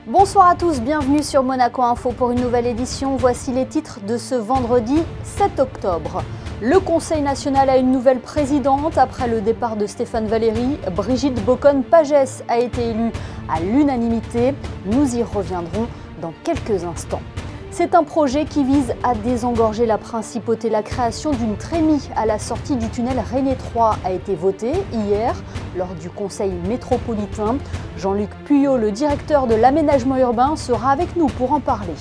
Bonsoir à tous, bienvenue sur Monaco Info pour une nouvelle édition. Voici les titres de ce vendredi 7 octobre. Le Conseil national a une nouvelle présidente. Après le départ de Stéphane Valéry, Brigitte Boccon-Pagès a été élue à l'unanimité. Nous y reviendrons dans quelques instants. C'est un projet qui vise à désengorger la principauté. La création d'une trémie à la sortie du tunnel René 3 a été votée hier lors du Conseil métropolitain. Jean-Luc Puyot, le directeur de l'aménagement urbain, sera avec nous pour en parler.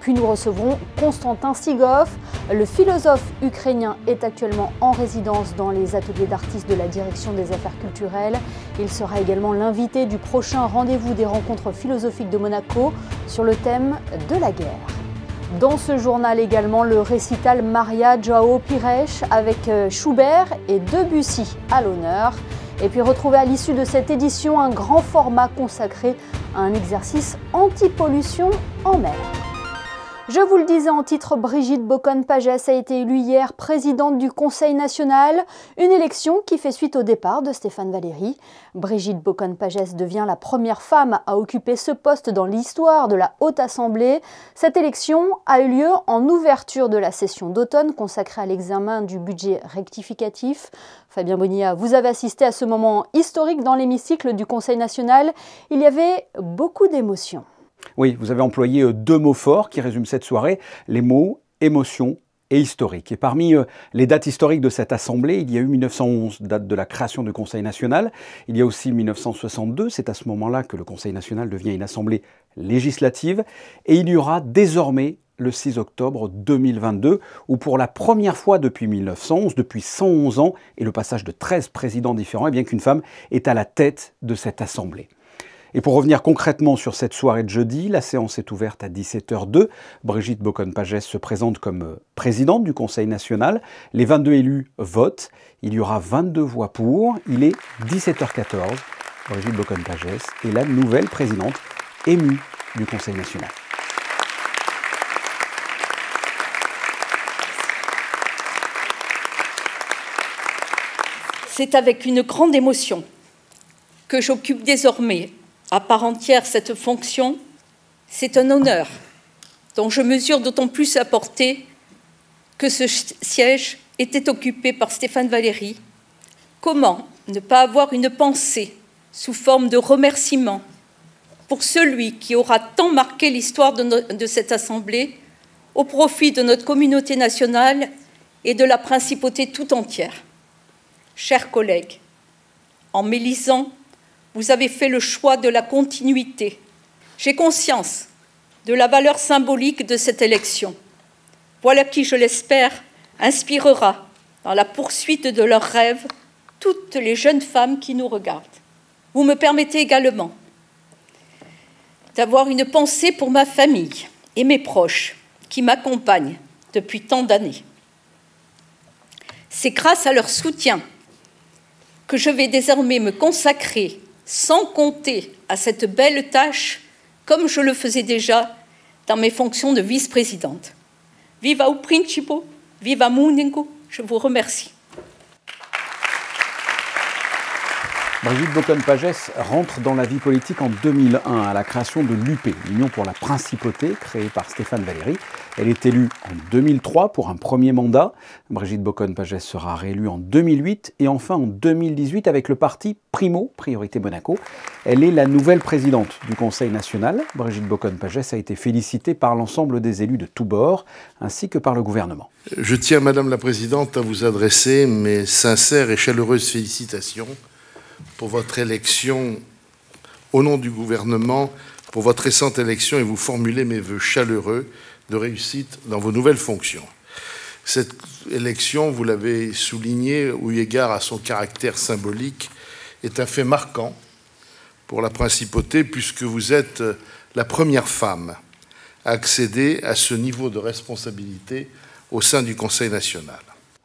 Puis nous recevrons Konstantin Sigov. Le philosophe ukrainien est actuellement en résidence dans les ateliers d'artistes de la direction des affaires culturelles. Il sera également l'invité du prochain rendez-vous des rencontres philosophiques de Monaco sur le thème de la guerre. Dans ce journal également, le récital Maria Joao Pires avec Schubert et Debussy à l'honneur. Et puis retrouver à l'issue de cette édition un grand format consacré à un exercice anti-pollution en mer. Je vous le disais en titre, Brigitte Boccon-Pagès a été élue hier présidente du Conseil national, une élection qui fait suite au départ de Stéphane Valéry. Brigitte Boccon-Pagès devient la première femme à occuper ce poste dans l'histoire de la Haute Assemblée. Cette élection a eu lieu en ouverture de la session d'automne consacrée à l'examen du budget rectificatif. Fabien Bonilla, vous avez assisté à ce moment historique dans l'hémicycle du Conseil national. Il y avait beaucoup d'émotions. Oui, vous avez employé deux mots forts qui résument cette soirée, les mots émotion et historique. Et parmi les dates historiques de cette assemblée, il y a eu 1911, date de la création du Conseil national. Il y a aussi 1962, c'est à ce moment-là que le Conseil national devient une assemblée législative. Et il y aura désormais le 6 octobre 2022, où pour la première fois depuis 1911, depuis 111 ans, et le passage de 13 présidents différents, et bien qu'une femme est à la tête de cette assemblée. Et pour revenir concrètement sur cette soirée de jeudi, la séance est ouverte à 17h02. Brigitte Boccon-Pagès se présente comme présidente du Conseil national. Les 22 élus votent. Il y aura 22 voix pour. Il est 17h14. Brigitte Boccon-Pagès est la nouvelle présidente émue du Conseil national. C'est avec une grande émotion que j'occupe désormais à part entière cette fonction. C'est un honneur dont je mesure d'autant plus la portée que ce siège était occupé par Stéphane Valéry. Comment ne pas avoir une pensée sous forme de remerciement pour celui qui aura tant marqué l'histoire de cette Assemblée au profit de notre communauté nationale et de la principauté tout entière. Chers collègues, en m'élisant, vous avez fait le choix de la continuité. J'ai conscience de la valeur symbolique de cette élection. Voilà qui, je l'espère, inspirera dans la poursuite de leurs rêves toutes les jeunes femmes qui nous regardent. Vous me permettez également d'avoir une pensée pour ma famille et mes proches qui m'accompagnent depuis tant d'années. C'est grâce à leur soutien que je vais désormais me consacrer sans compter à cette belle tâche, comme je le faisais déjà dans mes fonctions de vice-présidente. Viva o Principe, viva Monaco, je vous remercie. Brigitte Boccon-Pagès rentre dans la vie politique en 2001 à la création de l'UP, l'Union pour la Principauté, créée par Stéphane Valéry. Elle est élue en 2003 pour un premier mandat. Brigitte Boccon-Pagès sera réélue en 2008 et enfin en 2018 avec le parti Primo, Priorité Monaco. Elle est la nouvelle présidente du Conseil national. Brigitte Boccon-Pagès a été félicitée par l'ensemble des élus de tous bords ainsi que par le gouvernement. Je tiens, Madame la Présidente, à vous adresser mes sincères et chaleureuses félicitations pour votre élection, au nom du gouvernement, pour votre récente élection et vous formuler mes vœux chaleureux de réussite dans vos nouvelles fonctions. Cette élection, vous l'avez souligné, eu égard à son caractère symbolique, est un fait marquant pour la principauté puisque vous êtes la première femme à accéder à ce niveau de responsabilité au sein du Conseil national.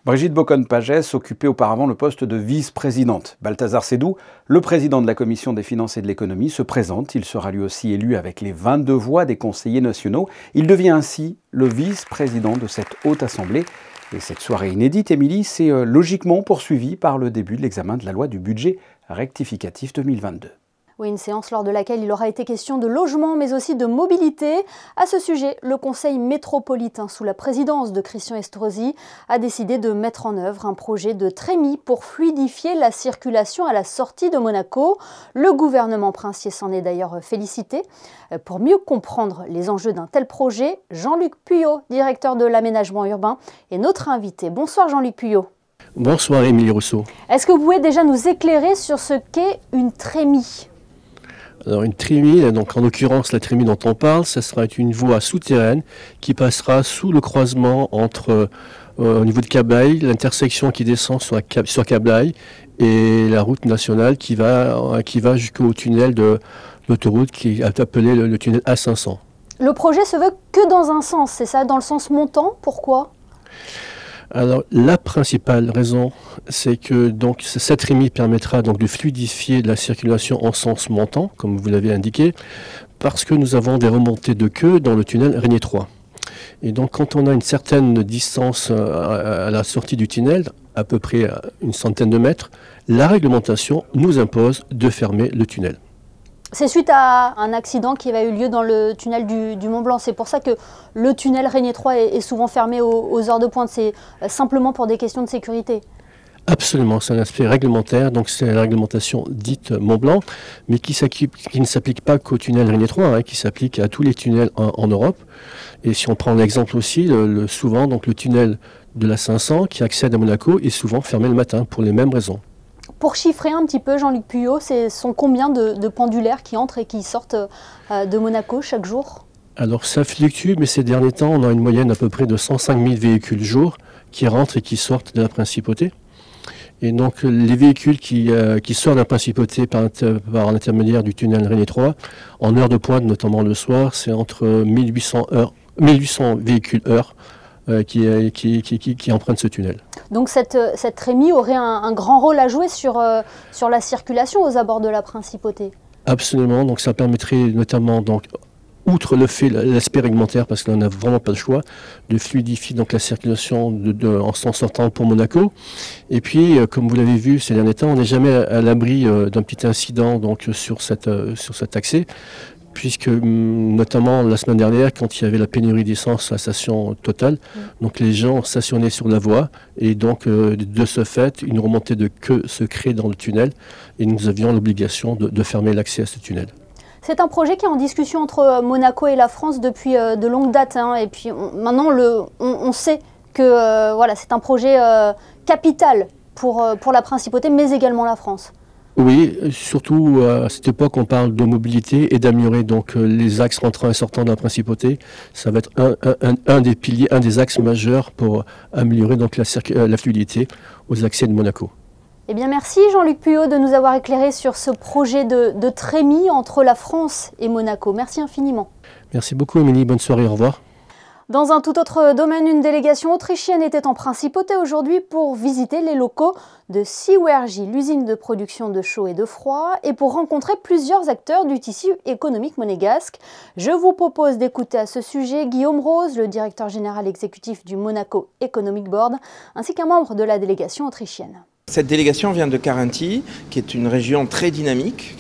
Brigitte Boccon-Pagès occupait auparavant le poste de vice-présidente. Balthazar Sédou, le président de la Commission des finances et de l'économie, se présente. Il sera lui aussi élu avec les 22 voix des conseillers nationaux. Il devient ainsi le vice-président de cette haute assemblée. Et cette soirée inédite, Émilie, s'est logiquement poursuivie par le début de l'examen de la loi du budget rectificatif 2022. Oui, une séance lors de laquelle il aura été question de logement, mais aussi de mobilité. À ce sujet, le Conseil métropolitain, sous la présidence de Christian Estrosi, a décidé de mettre en œuvre un projet de trémie pour fluidifier la circulation à la sortie de Monaco. Le gouvernement princier s'en est d'ailleurs félicité. Pour mieux comprendre les enjeux d'un tel projet, Jean-Luc Puyot, directeur de l'aménagement urbain, est notre invité. Bonsoir Jean-Luc Puyot. Bonsoir Émilie Rousseau. Est-ce que vous pouvez déjà nous éclairer sur ce qu'est une trémie ? Alors une trémie, donc en l'occurrence la trémie dont on parle, ça sera une voie souterraine qui passera sous le croisement entre, au niveau de Cap-Bail, l'intersection qui descend sur Cap-Bail et la route nationale qui va jusqu'au tunnel de l'autoroute qui est appelé le tunnel A500. Le projet se veut que dans un sens, c'est ça, dans le sens montant, pourquoi ? Alors la principale raison, c'est que donc cette trémie permettra donc de fluidifier la circulation en sens montant, comme vous l'avez indiqué, parce que nous avons des remontées de queue dans le tunnel Régnier 3. Et donc quand on a une certaine distance à la sortie du tunnel, à peu près une centaine de mètres, la réglementation nous impose de fermer le tunnel. C'est suite à un accident qui avait eu lieu dans le tunnel du Mont-Blanc. C'est pour ça que le tunnel Régnier 3 est souvent fermé aux heures de pointe. C'est simplement pour des questions de sécurité. Absolument, c'est un aspect réglementaire, donc c'est la réglementation dite Mont-Blanc, mais qui ne s'applique pas qu'au tunnel Régnier 3, qui s'applique à tous les tunnels en Europe. Et si on prend l'exemple aussi, souvent donc le tunnel de la 500 qui accède à Monaco est souvent fermé le matin pour les mêmes raisons. Pour chiffrer un petit peu, Jean-Luc Puyot, ce sont combien de pendulaires qui entrent et qui sortent de Monaco chaque jour ? Alors ça fluctue, mais ces derniers temps, on a une moyenne à peu près de 105 000 véhicules jour qui rentrent et qui sortent de la principauté. Et donc les véhicules qui sortent de la principauté par l'intermédiaire du tunnel Régnier 3, en heure de pointe, notamment le soir, c'est entre 1800 véhicules heure qui empruntent ce tunnel. Donc cette trémie aurait un grand rôle à jouer sur la circulation aux abords de la principauté. Absolument, donc ça permettrait notamment, donc, outre l'aspect réglementaire, parce qu'on n'a vraiment pas le choix, de fluidifier donc, la circulation en sens sortant pour Monaco. Et puis, comme vous l'avez vu ces derniers temps, on n'est jamais à l'abri d'un petit incident donc, sur cet accès, puisque notamment la semaine dernière, quand il y avait la pénurie d'essence à la station Total, donc les gens stationnaient sur la voie, et donc de ce fait, une remontée de queue se crée dans le tunnel, et nous avions l'obligation de fermer l'accès à ce tunnel. C'est un projet qui est en discussion entre Monaco et la France depuis de longues dates, et puis maintenant on sait que voilà, c'est un projet capital pour la principauté, mais également la France. Oui, surtout à cette époque, on parle de mobilité et d'améliorer donc les axes rentrant et sortant de la principauté. Ça va être un des piliers, un des axes majeurs pour améliorer donc la fluidité aux accès de Monaco. Eh bien, merci Jean-Luc Puyot de nous avoir éclairé sur ce projet de trémie entre la France et Monaco. Merci infiniment. Merci beaucoup Émilie, bonne soirée, au revoir. Dans un tout autre domaine, une délégation autrichienne était en principauté aujourd'hui pour visiter les locaux de Siwergi, l'usine de production de chaud et de froid, et pour rencontrer plusieurs acteurs du tissu économique monégasque. Je vous propose d'écouter à ce sujet Guillaume Rose, le directeur général exécutif du Monaco Economic Board, ainsi qu'un membre de la délégation autrichienne. Cette délégation vient de Carinthie, qui est une région très dynamique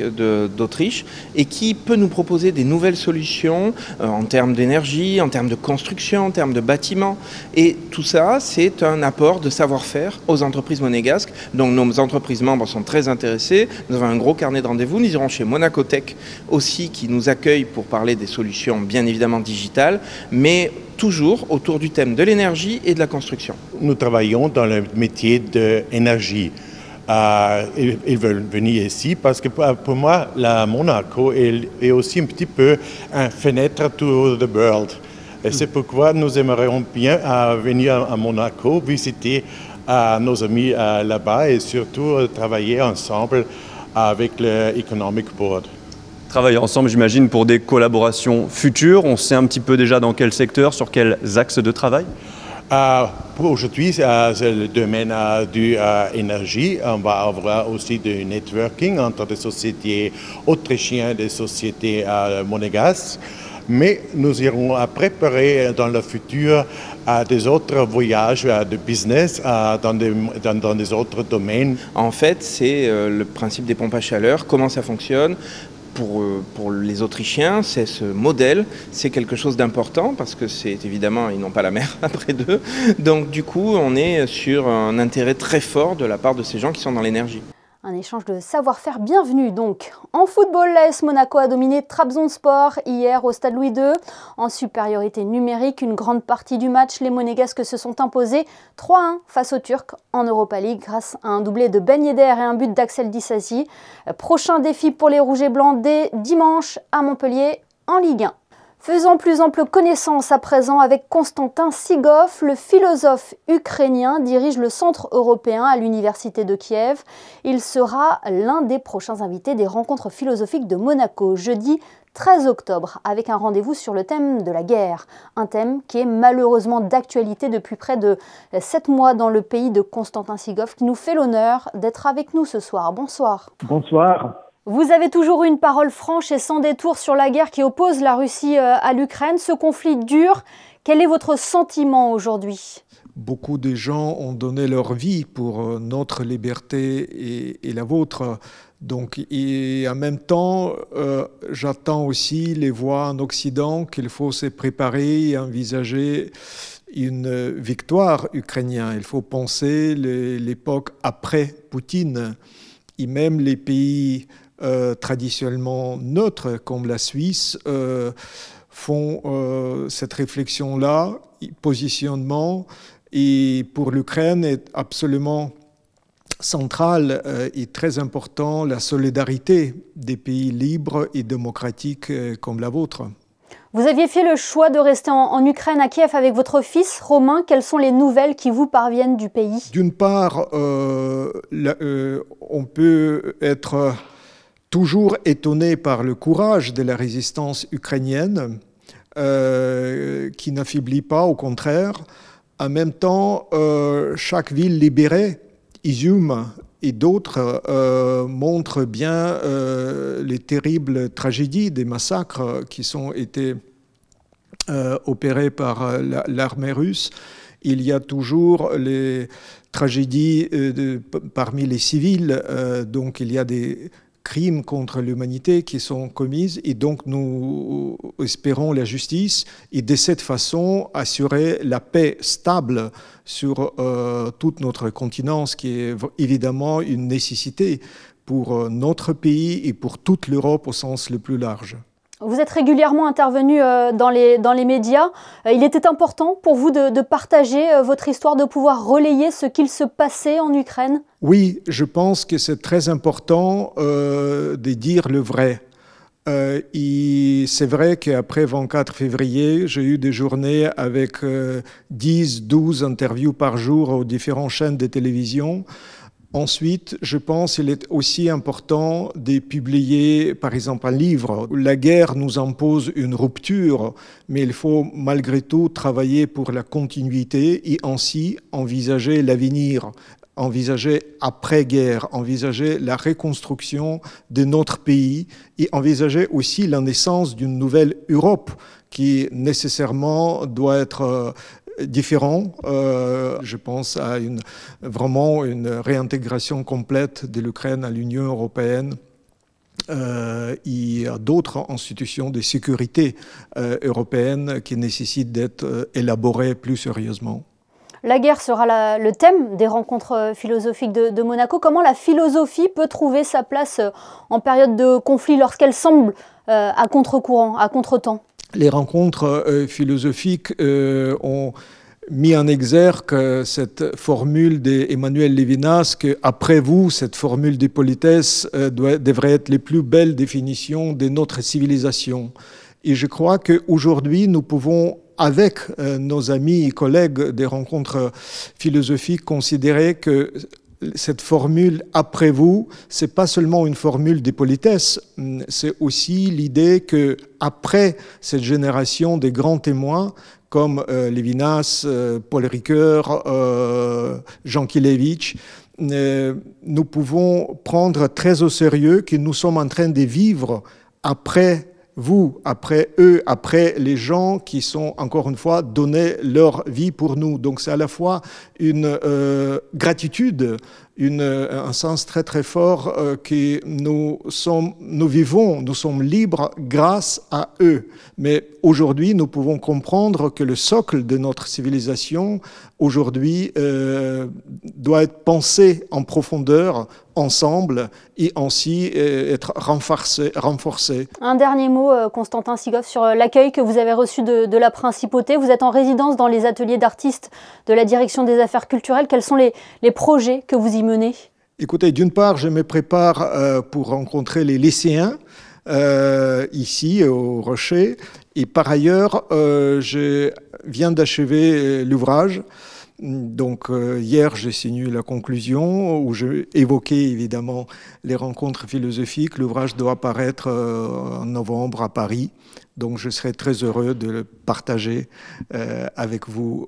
d'Autriche et qui peut nous proposer des nouvelles solutions en termes d'énergie, en termes de construction, en termes de bâtiments. Et tout ça, c'est un apport de savoir-faire aux entreprises monégasques. Donc nos entreprises membres sont très intéressées. Nous avons un gros carnet de rendez-vous. Nous irons chez Monaco Tech aussi, qui nous accueille pour parler des solutions bien évidemment digitales, mais toujours autour du thème de l'énergie et de la construction. Nous travaillons dans le métier de l'énergie. Ils veulent venir ici parce que pour moi, la Monaco est aussi un petit peu une fenêtre to the world. Et c'est pourquoi nous aimerions bien venir à Monaco, visiter nos amis là-bas et surtout travailler ensemble avec le Economic Board. Travailler ensemble, j'imagine, pour des collaborations futures. On sait un petit peu déjà dans quel secteur, sur quels axes de travail? Pour aujourd'hui, c'est le domaine de l'énergie. On va avoir aussi du networking entre des sociétés autrichiennes et des sociétés monégasques. mais nous irons préparer dans le futur des autres voyages de business dans des autres domaines. En fait, c'est le principe des pompes à chaleur, comment ça fonctionne. Pour les Autrichiens, c'est ce modèle, c'est quelque chose d'important parce que c'est évidemment, ils n'ont pas la mer après d'eux. Donc du coup, on est sur un intérêt très fort de la part de ces gens qui sont dans l'énergie. Un échange de savoir-faire bienvenu donc. En football, l'AS Monaco a dominé Trabzonspor hier au Stade Louis II. En supériorité numérique, une grande partie du match, les Monégasques se sont imposés 3-1 face aux Turcs en Europa League grâce à un doublé de Ben Yedder et un but d'Axel Disasi. Prochain défi pour les Rouges et Blancs dès dimanche à Montpellier en Ligue 1. Faisons plus ample connaissance à présent avec Konstantin Sigov, le philosophe ukrainien dirige le Centre européen à l'Université de Kiev. Il sera l'un des prochains invités des rencontres philosophiques de Monaco, jeudi 13 octobre, avec un rendez-vous sur le thème de la guerre. Un thème qui est malheureusement d'actualité depuis près de 7 mois dans le pays de Konstantin Sigov, qui nous fait l'honneur d'être avec nous ce soir. Bonsoir. Bonsoir. Vous avez toujours eu une parole franche et sans détour sur la guerre qui oppose la Russie à l'Ukraine. Ce conflit dure. Quel est votre sentiment aujourd'hui ? Beaucoup de gens ont donné leur vie pour notre liberté et la vôtre. Donc, et en même temps, j'attends aussi les voix en Occident qu'il faut se préparer et envisager une victoire ukrainienne. Il faut penser l'époque après Poutine. Et même les pays traditionnellement neutres comme la Suisse font cette réflexion-là, positionnement, et pour l'Ukraine est absolument central et très important la solidarité des pays libres et démocratiques comme la vôtre. Vous aviez fait le choix de rester en Ukraine, à Kiev, avec votre fils Romain. Quelles sont les nouvelles qui vous parviennent du pays ? D'une part, on peut être toujours étonné par le courage de la résistance ukrainienne, qui n'affaiblit pas, au contraire. En même temps, chaque ville libérée, Izium et d'autres, montrent bien les terribles tragédies des massacres qui ont été opérés par l'armée russe. Il y a toujours les tragédies parmi les civils, donc il y a des crimes contre l'humanité qui sont commis, et donc nous espérons la justice et de cette façon assurer la paix stable sur tout notre continent, ce qui est évidemment une nécessité pour notre pays et pour toute l'Europe au sens le plus large. Vous êtes régulièrement intervenu dans les médias. Il était important pour vous de partager votre histoire, de pouvoir relayer ce qu'il se passait en Ukraine ? Oui, je pense que c'est très important de dire le vrai. Et c'est vrai qu'après 24 février, j'ai eu des journées avec 10-12 interviews par jour aux différentes chaînes de télévision. Ensuite, je pense qu'il est aussi important de publier, par exemple, un livre. La guerre nous impose une rupture, mais il faut malgré tout travailler pour la continuité et ainsi envisager l'avenir, envisager après-guerre, envisager la reconstruction de notre pays et envisager aussi la naissance d'une nouvelle Europe qui nécessairement doit être différent. Je pense à vraiment une réintégration complète de l'Ukraine à l'Union européenne et à d'autres institutions de sécurité européennes qui nécessitent d'être élaborées plus sérieusement. La guerre sera le thème des rencontres philosophiques de Monaco. Comment la philosophie peut trouver sa place en période de conflit lorsqu'elle semble à contre-courant, à contre-temps ? Les rencontres philosophiques ont mis en exergue cette formule d'Emmanuel Levinas que, après vous, cette formule de politesse devrait être les plus belles définitions de notre civilisation. Et je crois qu'aujourd'hui, nous pouvons, avec nos amis et collègues des rencontres philosophiques, considérer que cette formule « après vous », ce n'est pas seulement une formule de politesse, c'est aussi l'idée qu'après cette génération des grands témoins, comme Levinas, Paul Ricoeur, Jean Kilevitch, nous pouvons prendre très au sérieux que nous sommes en train de vivre après vous, après eux, après les gens qui sont, encore une fois, donné leur vie pour nous. Donc c'est à la fois une gratitude, un sens très très fort que nous vivons, nous sommes libres grâce à eux. Mais aujourd'hui, nous pouvons comprendre que le socle de notre civilisation, aujourd'hui, doit être pensé en profondeur, ensemble, et ainsi être renforcé. Un dernier mot, Constantin Sigov, sur l'accueil que vous avez reçu de la Principauté. Vous êtes en résidence dans les ateliers d'artistes de la Direction des Affaires culturelles. Quels sont les projets que vous y menez? Écoutez, d'une part, je me prépare pour rencontrer les lycéens ici au Rocher. Et par ailleurs, je viens d'achever l'ouvrage. Donc hier, j'ai signé la conclusion où j'ai évoqué évidemment les rencontres philosophiques. L'ouvrage doit apparaître en novembre à Paris. Donc je serai très heureux de le partager avec vous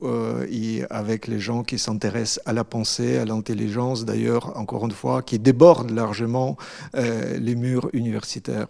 et avec les gens qui s'intéressent à la pensée, à l'intelligence, d'ailleurs, encore une fois, qui déborde largement les murs universitaires.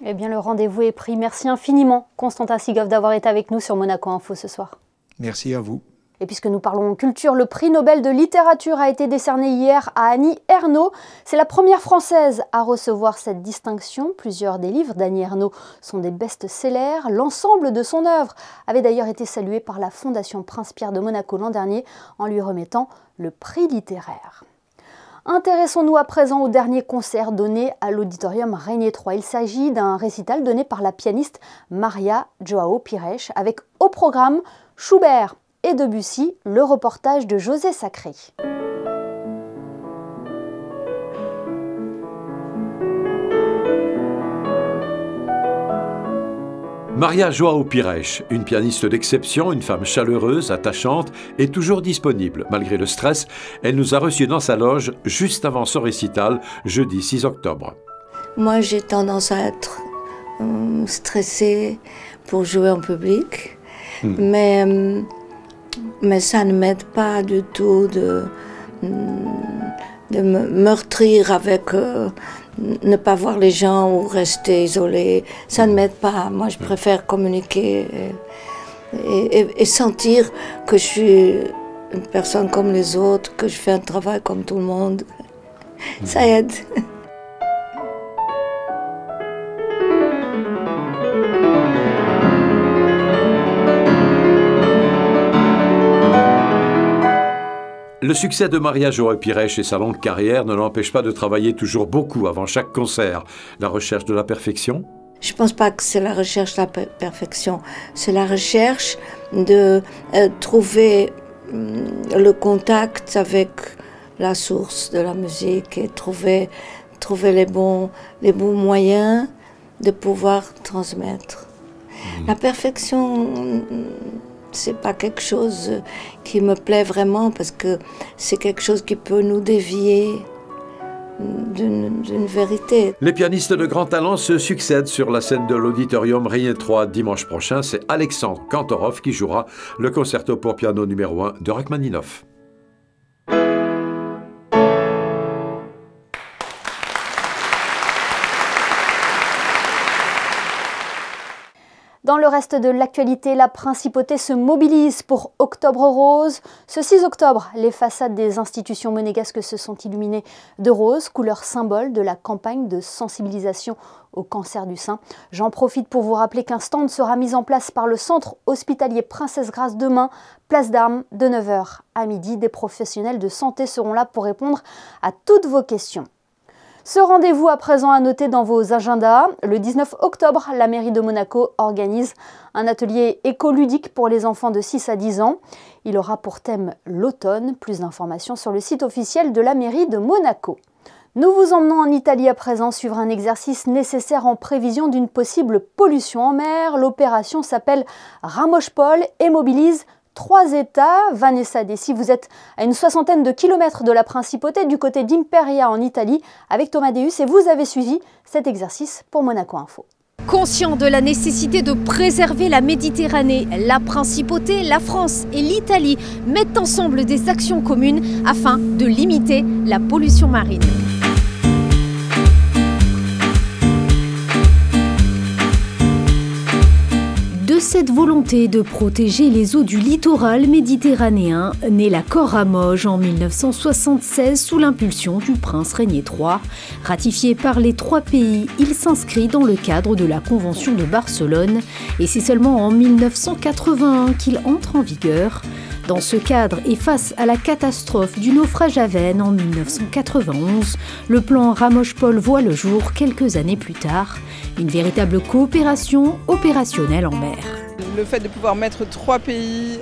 Eh bien, le rendez-vous est pris. Merci infiniment, Constantin Sigov, d'avoir été avec nous sur Monaco Info ce soir. Merci à vous. Et puisque nous parlons culture, le prix Nobel de littérature a été décerné hier à Annie Ernaux. C'est la première Française à recevoir cette distinction. Plusieurs des livres d'Annie Ernaux sont des best-sellers. L'ensemble de son œuvre avait d'ailleurs été salué par la Fondation Prince-Pierre de Monaco l'an dernier en lui remettant le prix littéraire. Intéressons-nous à présent au dernier concert donné à l'Auditorium Régnier III. Il s'agit d'un récital donné par la pianiste Maria Joao Pires avec au programme Schubert et Debussy, le reportage de José Sacré. Maria Joao Pires, une pianiste d'exception, une femme chaleureuse, attachante et toujours disponible. Malgré le stress, elle nous a reçus dans sa loge juste avant son récital, jeudi 6 octobre. Moi, j'ai tendance à être stressée pour jouer en public, mais ça ne m'aide pas du tout de me meurtrir avec ne pas voir les gens ou rester isolé. Ça ne m'aide pas. Moi, je préfère communiquer et sentir que je suis une personne comme les autres, que je fais un travail comme tout le monde. Ça aide. Le succès de Maria Joao Pires et sa longue carrière ne l'empêche pas de travailler toujours beaucoup avant chaque concert. La recherche de la perfection? Je ne pense pas que c'est la recherche de la perfection. C'est la recherche de trouver le contact avec la source de la musique et trouver les bons moyens de pouvoir transmettre. La perfection, c'est pas quelque chose qui me plaît vraiment parce que c'est quelque chose qui peut nous dévier d'une vérité. Les pianistes de grand talent se succèdent sur la scène de l'Auditorium Régnier III dimanche prochain. C'est Alexandre Kantorov qui jouera le concerto pour piano numéro 1 de Rachmaninoff. Dans le reste de l'actualité, la Principauté se mobilise pour Octobre Rose. Ce 6 octobre, les façades des institutions monégasques se sont illuminées de rose, couleur symbole de la campagne de sensibilisation au cancer du sein. J'en profite pour vous rappeler qu'un stand sera mis en place par le centre hospitalier Princesse Grace demain, place d'Armes, de 9h à midi. Des professionnels de santé seront là pour répondre à toutes vos questions. Ce rendez-vous à présent à noter dans vos agendas. Le 19 octobre, la mairie de Monaco organise un atelier écoludique pour les enfants de 6 à 10 ans. Il aura pour thème l'automne. Plus d'informations sur le site officiel de la mairie de Monaco. Nous vous emmenons en Italie à présent suivre un exercice nécessaire en prévision d'une possible pollution en mer. L'opération s'appelle Ramoshpol et mobilise 3 États. Vanessa Dessy, vous êtes à une 60aine de kilomètres de la Principauté, du côté d'Imperia en Italie, avec Thomas Deus, et vous avez suivi cet exercice pour Monaco Info. Conscient de la nécessité de préserver la Méditerranée, la Principauté, la France et l'Italie mettent ensemble des actions communes afin de limiter la pollution marine. cette volonté de protéger les eaux du littoral méditerranéen naît l'accord Ramoge en 1976 sous l'impulsion du prince Régnier III. Ratifié par les 3 pays, il s'inscrit dans le cadre de la Convention de Barcelone et c'est seulement en 1981 qu'il entre en vigueur. Dans ce cadre et face à la catastrophe du naufrage à Veynes en 1991, le plan Ramoge-Pol voit le jour quelques années plus tard. Une véritable coopération opérationnelle en mer. Le fait de pouvoir mettre 3 pays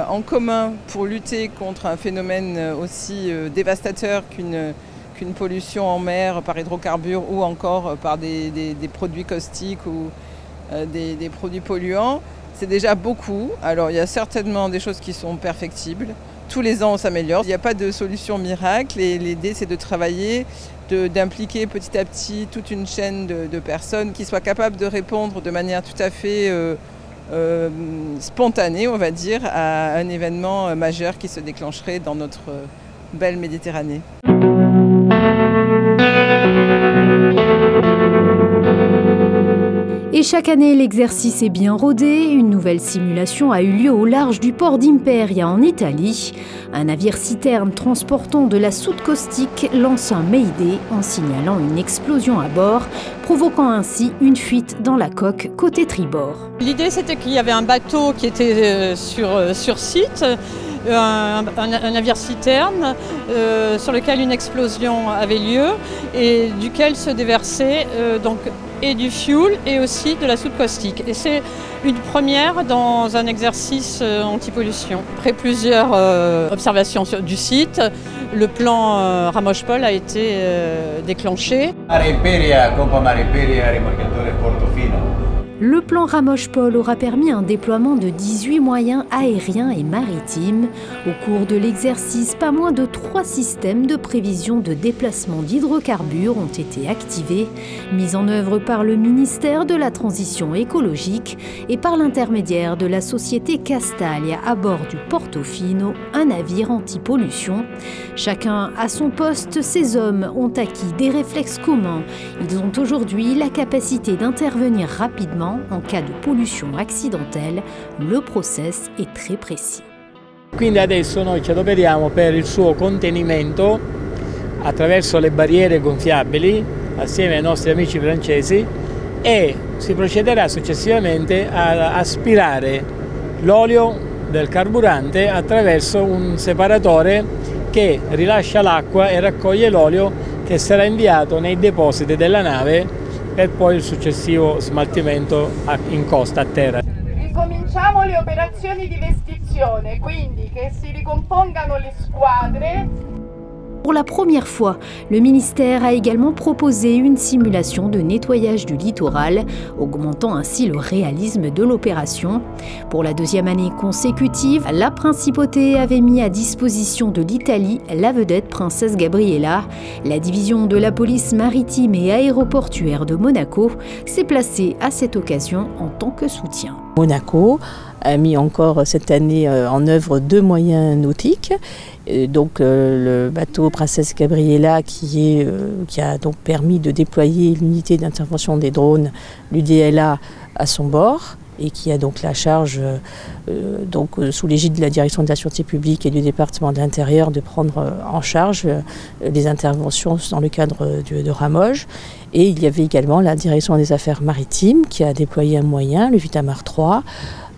en commun pour lutter contre un phénomène aussi dévastateur qu'une pollution en mer par hydrocarbures ou encore par des produits caustiques ou des produits polluants, c'est déjà beaucoup. Alors il y a certainement des choses qui sont perfectibles. Tous les ans on s'améliore. Il n'y a pas de solution miracle et l'idée c'est de travailler, d'impliquer petit à petit toute une chaîne de personnes qui soient capables de répondre de manière tout à fait spontanée, on va dire, à un événement majeur qui se déclencherait dans notre belle Méditerranée. Et chaque année, l'exercice est bien rodé. Une nouvelle simulation a eu lieu au large du port d'Imperia en Italie. Un navire-citerne transportant de la soude caustique lance un Mayday en signalant une explosion à bord, provoquant ainsi une fuite dans la coque côté tribord. L'idée, c'était qu'il y avait un bateau qui était sur site, un navire-citerne sur lequel une explosion avait lieu et duquel se déversait et du fuel et aussi de la soude caustique. Et c'est une première dans un exercice anti-pollution. Après plusieurs observations du site, le plan Ramoge-Pol a été déclenché. Le plan Ramoge-Pol aura permis un déploiement de 18 moyens aériens et maritimes. Au cours de l'exercice, pas moins de 3 systèmes de prévision de déplacement d'hydrocarbures ont été activés, mis en œuvre par le ministère de la Transition écologique et par l'intermédiaire de la société Castalia à bord du Portofino, un navire anti-pollution. Chacun à son poste, ces hommes ont acquis des réflexes communs. Ils ont aujourd'hui la capacité d'intervenir rapidement en cas de pollution accidentelle. Le process est très précis. Quindi adesso noi ci adoperiamo per il suo contenimento attraverso le barriere gonfiabili assieme ai nostri amici francesi e si procederà successivamente a aspirare l'olio del carburante attraverso un separatore che rilascia l'acqua e raccoglie l'olio che sarà inviato nei depositi della nave per poi il successivo smaltimento in costa a terra. Ricominciamo le operazioni di vestizione, quindi che si ricompongano le squadre. Pour la première fois, le ministère a également proposé une simulation de nettoyage du littoral, augmentant ainsi le réalisme de l'opération. Pour la 2e année consécutive, la principauté avait mis à disposition de l'Italie la vedette princesse Gabriella. La division de la police maritime et aéroportuaire de Monaco s'est placée à cette occasion en tant que soutien. Monaco a mis encore cette année en œuvre 2 moyens nautiques. Donc le bateau Princesse Gabriella qui a donc permis de déployer l'unité d'intervention des drones, l'UDLA, à son bord et qui a donc la charge, sous l'égide de la direction de la sûreté publique et du département de l'intérieur, de prendre en charge les interventions dans le cadre de Ramoge. Et il y avait également la direction des affaires maritimes qui a déployé un moyen, le Vitamar 3,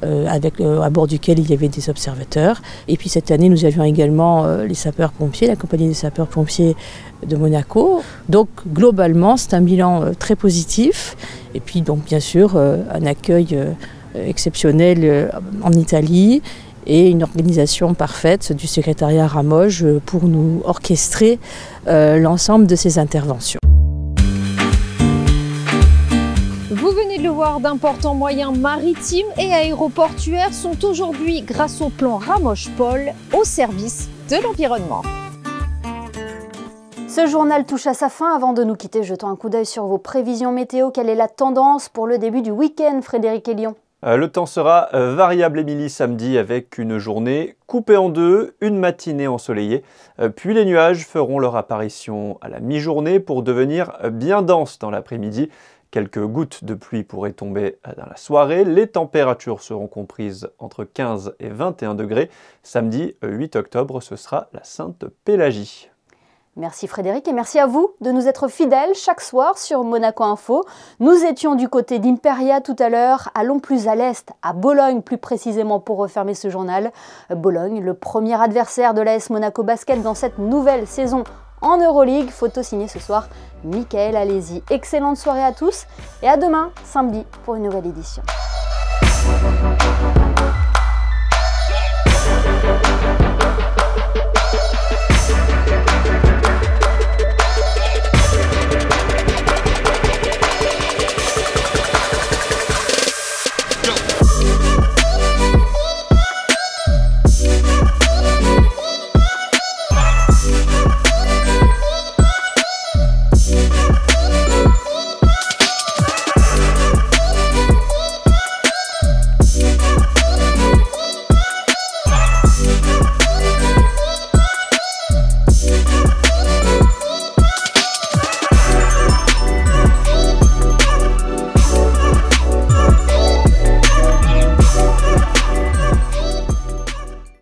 à bord duquel il y avait des observateurs. Et puis cette année, nous avions également les sapeurs-pompiers, la compagnie des sapeurs-pompiers de Monaco. Donc globalement, c'est un bilan très positif. Et puis donc bien sûr, un accueil exceptionnel en Italie et une organisation parfaite du secrétariat Ramoge pour nous orchestrer l'ensemble de ces interventions. Vous venez de le voir, d'importants moyens maritimes et aéroportuaires sont aujourd'hui, grâce au plan Ramoge-Pol, au service de l'environnement. Ce journal touche à sa fin. Avant de nous quitter, jetons un coup d'œil sur vos prévisions météo. Quelle est la tendance pour le début du week-end, Frédéric Hélion? Le temps sera variable, Émilie, samedi, avec une journée coupée en deux, une matinée ensoleillée. Puis les nuages feront leur apparition à la mi-journée pour devenir bien denses dans l'après-midi. Quelques gouttes de pluie pourraient tomber dans la soirée. Les températures seront comprises entre 15 et 21 degrés. Samedi 8 octobre, ce sera la Sainte-Pélagie. Merci Frédéric et merci à vous de nous être fidèles chaque soir sur Monaco Info. Nous étions du côté d'Imperia tout à l'heure, allons plus à l'est, à Bologne plus précisément pour refermer ce journal. Bologne, le premier adversaire de l'AS Monaco Basket dans cette nouvelle saison en Euroleague. Photo signée ce soir, Michael Alési. Excellente soirée à tous et à demain, samedi, pour une nouvelle édition.